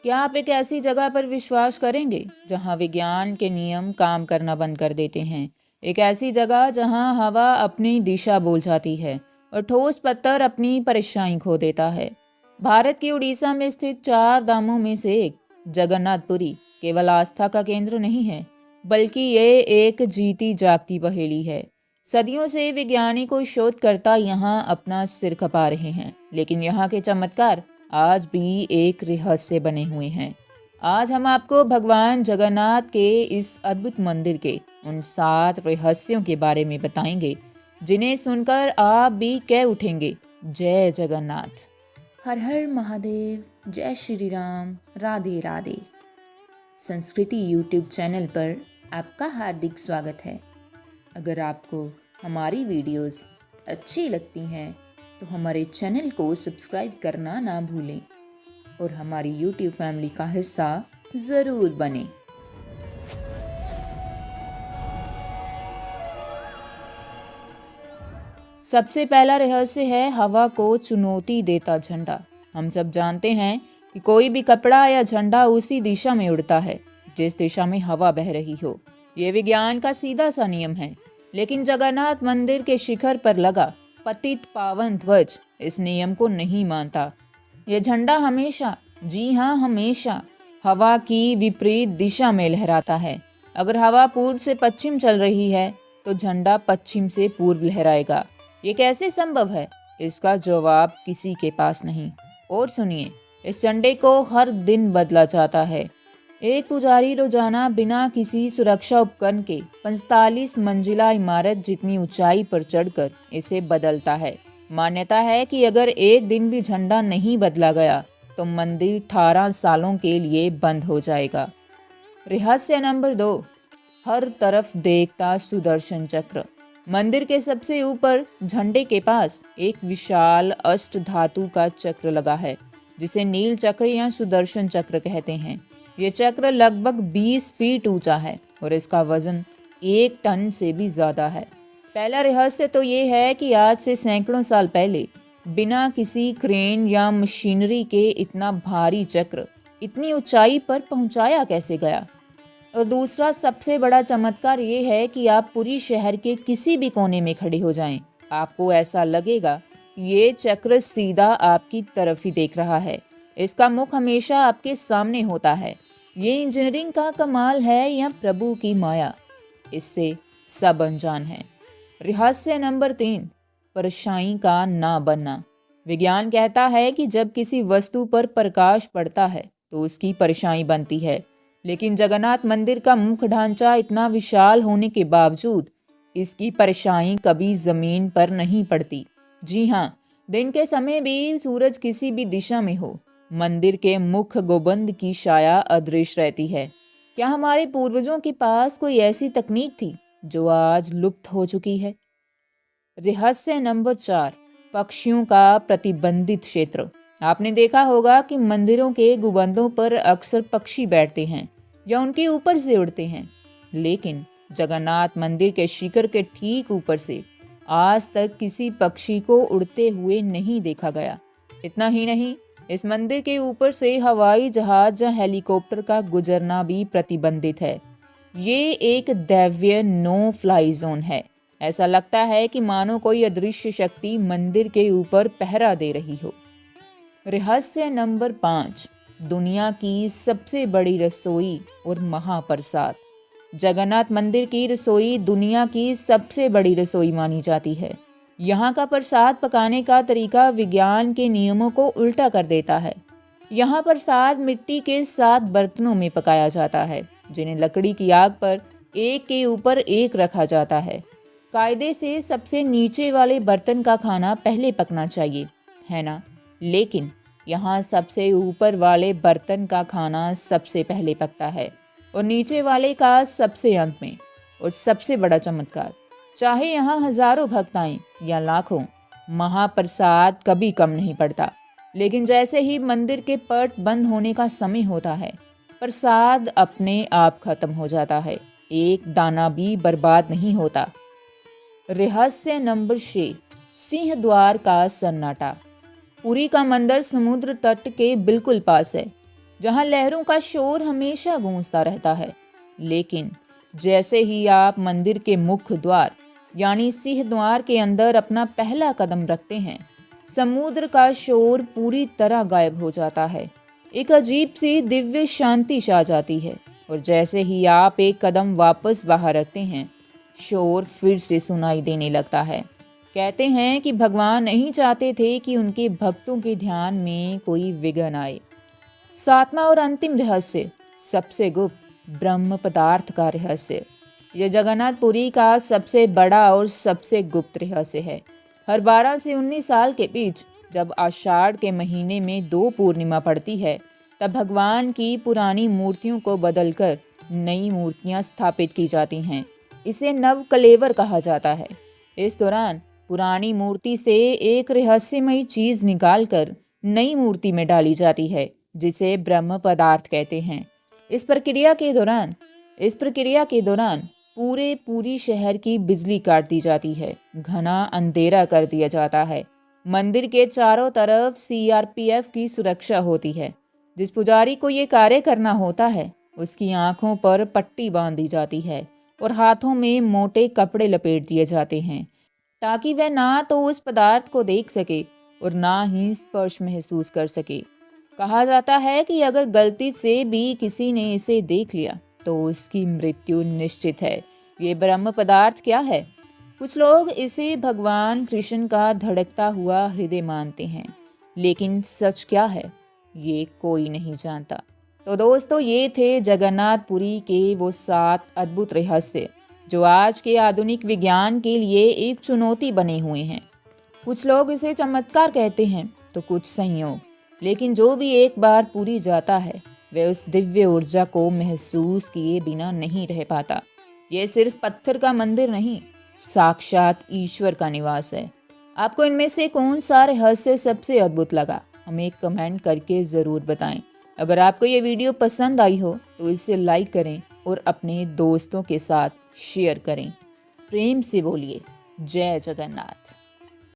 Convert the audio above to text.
क्या आप एक ऐसी जगह पर विश्वास करेंगे जहां विज्ञान के नियम काम करना बंद कर देते हैं? एक ऐसी जगह जहां हवा अपनी दिशा भूल जाती है और ठोस पत्थर अपनी परेशानी खो देता है। भारत की उड़ीसा में स्थित चार धामों में से एक जगन्नाथपुरी केवल आस्था का केंद्र नहीं है, बल्कि ये एक जीती जागती पहेली है। सदियों से वैज्ञानिक शोधकर्ता यहाँ अपना सिर खपा रहे हैं, लेकिन यहाँ के चमत्कार आज भी एक रहस्य बने हुए हैं। आज हम आपको भगवान जगन्नाथ के इस अद्भुत मंदिर के उन 7 रहस्यों के बारे में बताएंगे, जिन्हें सुनकर आप भी कह उठेंगे, जय जगन्नाथ। हर हर महादेव, जय श्री राम, राधे राधे। संस्कृति यूट्यूब चैनल पर आपका हार्दिक स्वागत है। अगर आपको हमारी वीडियोस अच्छी लगती हैं तो हमारे चैनल को सब्सक्राइब करना ना भूलें और हमारी यूट्यूब फैमिली का हिस्सा ज़रूर बने। सबसे पहला रहस्य है हवा को चुनौती देता झंडा। हम सब जानते हैं कि कोई भी कपड़ा या झंडा उसी दिशा में उड़ता है जिस दिशा में हवा बह रही हो। ये विज्ञान का सीधा सा नियम है, लेकिन जगन्नाथ मंदिर के शिखर पर लगा पतित पावन ध्वज इस नियम को नहीं मानता। यह झंडा हमेशा, जी हाँ हमेशा, हवा की विपरीत दिशा में लहराता है। अगर हवा पूर्व से पश्चिम चल रही है तो झंडा पश्चिम से पूर्व लहराएगा। ये कैसे संभव है? इसका जवाब किसी के पास नहीं। और सुनिए, इस झंडे को हर दिन बदला जाता है। एक पुजारी रोजाना बिना किसी सुरक्षा उपकरण के 45 मंजिला इमारत जितनी ऊंचाई पर चढ़कर इसे बदलता है। मान्यता है कि अगर एक दिन भी झंडा नहीं बदला गया तो मंदिर 18 सालों के लिए बंद हो जाएगा। रहस्य नंबर 2, हर तरफ देखता सुदर्शन चक्र। मंदिर के सबसे ऊपर झंडे के पास एक विशाल अष्ट धातु का चक्र लगा है, जिसे नील चक्र या सुदर्शन चक्र कहते हैं। ये चक्र लगभग 20 फीट ऊंचा है और इसका वजन 1 टन से भी ज़्यादा है। पहला रहस्य तो ये है कि आज से सैकड़ों साल पहले बिना किसी क्रेन या मशीनरी के इतना भारी चक्र इतनी ऊंचाई पर पहुंचाया कैसे गया। और दूसरा सबसे बड़ा चमत्कार ये है कि आप पूरी शहर के किसी भी कोने में खड़े हो जाएं, आपको ऐसा लगेगा कि ये चक्र सीधा आपकी तरफ ही देख रहा है। इसका मुख हमेशा आपके सामने होता है। ये इंजीनियरिंग का कमाल है या प्रभु की माया, इससे सब अनजान है। रहस्य नंबर 3, परछाई का ना बनना। विज्ञान कहता है कि जब किसी वस्तु पर प्रकाश पड़ता है तो उसकी परछाई बनती है, लेकिन जगन्नाथ मंदिर का मुख्य ढांचा इतना विशाल होने के बावजूद इसकी परछाई कभी जमीन पर नहीं पड़ती। जी हाँ, दिन के समय भी सूरज किसी भी दिशा में हो, मंदिर के मुख्य गुंबद की छाया अदृश्य रहती है। क्या हमारे पूर्वजों के पास कोई ऐसी तकनीक थी जो आज लुप्त हो चुकी है? रहस्य नंबर 4, पक्षियों का प्रतिबंधित क्षेत्र। आपने देखा होगा कि मंदिरों के गुंबदों पर अक्सर पक्षी बैठते हैं या उनके ऊपर से उड़ते हैं, लेकिन जगन्नाथ मंदिर के शिखर के ठीक ऊपर से आज तक किसी पक्षी को उड़ते हुए नहीं देखा गया। इतना ही नहीं, इस मंदिर के ऊपर से हवाई जहाज या हेलीकॉप्टर का गुजरना भी प्रतिबंधित है। ये एक दैवीय नो फ्लाई जोन है। ऐसा लगता है कि मानो कोई अदृश्य शक्ति मंदिर के ऊपर पहरा दे रही हो। रहस्य नंबर 5, दुनिया की सबसे बड़ी रसोई और महाप्रसाद। जगन्नाथ मंदिर की रसोई दुनिया की सबसे बड़ी रसोई मानी जाती है। यहाँ का प्रसाद पकाने का तरीका विज्ञान के नियमों को उल्टा कर देता है। यहाँ प्रसाद मिट्टी के 7 बर्तनों में पकाया जाता है, जिन्हें लकड़ी की आग पर एक के ऊपर एक रखा जाता है। कायदे से सबसे नीचे वाले बर्तन का खाना पहले पकना चाहिए, है ना? लेकिन यहाँ सबसे ऊपर वाले बर्तन का खाना सबसे पहले पकता है और नीचे वाले का सबसे अंत में। और सबसे बड़ा चमत्कार, चाहे यहाँ हजारों भक्त आएं या लाखों, महाप्रसाद कभी कम नहीं पड़ता। लेकिन जैसे ही मंदिर के पट बंद होने का समय होता है, प्रसाद अपने आप खत्म हो जाता है, एक दाना भी बर्बाद नहीं होता। रहस्य नंबर 6, सिंह द्वार का सन्नाटा। पुरी का मंदिर समुद्र तट के बिल्कुल पास है। जहां लहरों का शोर हमेशा गूंजता रहता है। लेकिन जैसे ही आप मंदिर के मुख्य द्वार यानी सिंह द्वार के अंदर अपना पहला कदम रखते हैं, समुद्र का शोर पूरी तरह गायब हो जाता है। एक अजीब सी दिव्य शांति छा जाती है और जैसे ही आप एक कदम वापस बाहर रखते हैं, शोर फिर से सुनाई देने लगता है। कहते हैं कि भगवान नहीं चाहते थे कि उनके भक्तों के ध्यान में कोई विघ्न आए। सातवां और अंतिम रहस्य, सबसे गुप्त ब्रह्म पदार्थ का रहस्य। यह जगन्नाथपुरी का सबसे बड़ा और सबसे गुप्त रहस्य है। हर 12 से 19 साल के बीच जब आषाढ़ के महीने में 2 पूर्णिमा पड़ती है, तब भगवान की पुरानी मूर्तियों को बदलकर नई मूर्तियां स्थापित की जाती हैं। इसे नवकलेवर कहा जाता है। इस दौरान पुरानी मूर्ति से एक रहस्यमयी चीज निकालकर नई मूर्ति में डाली जाती है, जिसे ब्रह्म पदार्थ कहते हैं। इस प्रक्रिया के दौरान पूरी शहर की बिजली काट दी जाती है, घना अंधेरा कर दिया जाता है। मंदिर के चारों तरफ सीआरपीएफ की सुरक्षा होती है। जिस पुजारी को ये कार्य करना होता है, उसकी आंखों पर पट्टी बांध दी जाती है और हाथों में मोटे कपड़े लपेट दिए जाते हैं, ताकि वह ना तो उस पदार्थ को देख सके और ना ही स्पर्श महसूस कर सके। कहा जाता है कि अगर गलती से भी किसी ने इसे देख लिया तो उसकी मृत्यु निश्चित है। ये ब्रह्म पदार्थ क्या है? कुछ लोग इसे भगवान कृष्ण का धड़कता हुआ हृदय मानते हैं, लेकिन सच क्या है ये कोई नहीं जानता। तो दोस्तों, ये थे जगन्नाथपुरी के वो 7 अद्भुत रहस्य जो आज के आधुनिक विज्ञान के लिए एक चुनौती बने हुए हैं। कुछ लोग इसे चमत्कार कहते हैं तो कुछ संयोग, लेकिन जो भी एक बार पूरी जाता है वह उस दिव्य ऊर्जा को महसूस किए बिना नहीं रह पाता। यह सिर्फ पत्थर का मंदिर नहीं, साक्षात ईश्वर का निवास है। आपको इनमें से कौन सा रहस्य सबसे अद्भुत लगा, हमें कमेंट करके ज़रूर बताएं। अगर आपको ये वीडियो पसंद आई हो तो इसे लाइक करें और अपने दोस्तों के साथ शेयर करें। प्रेम से बोलिए जय जगन्नाथ।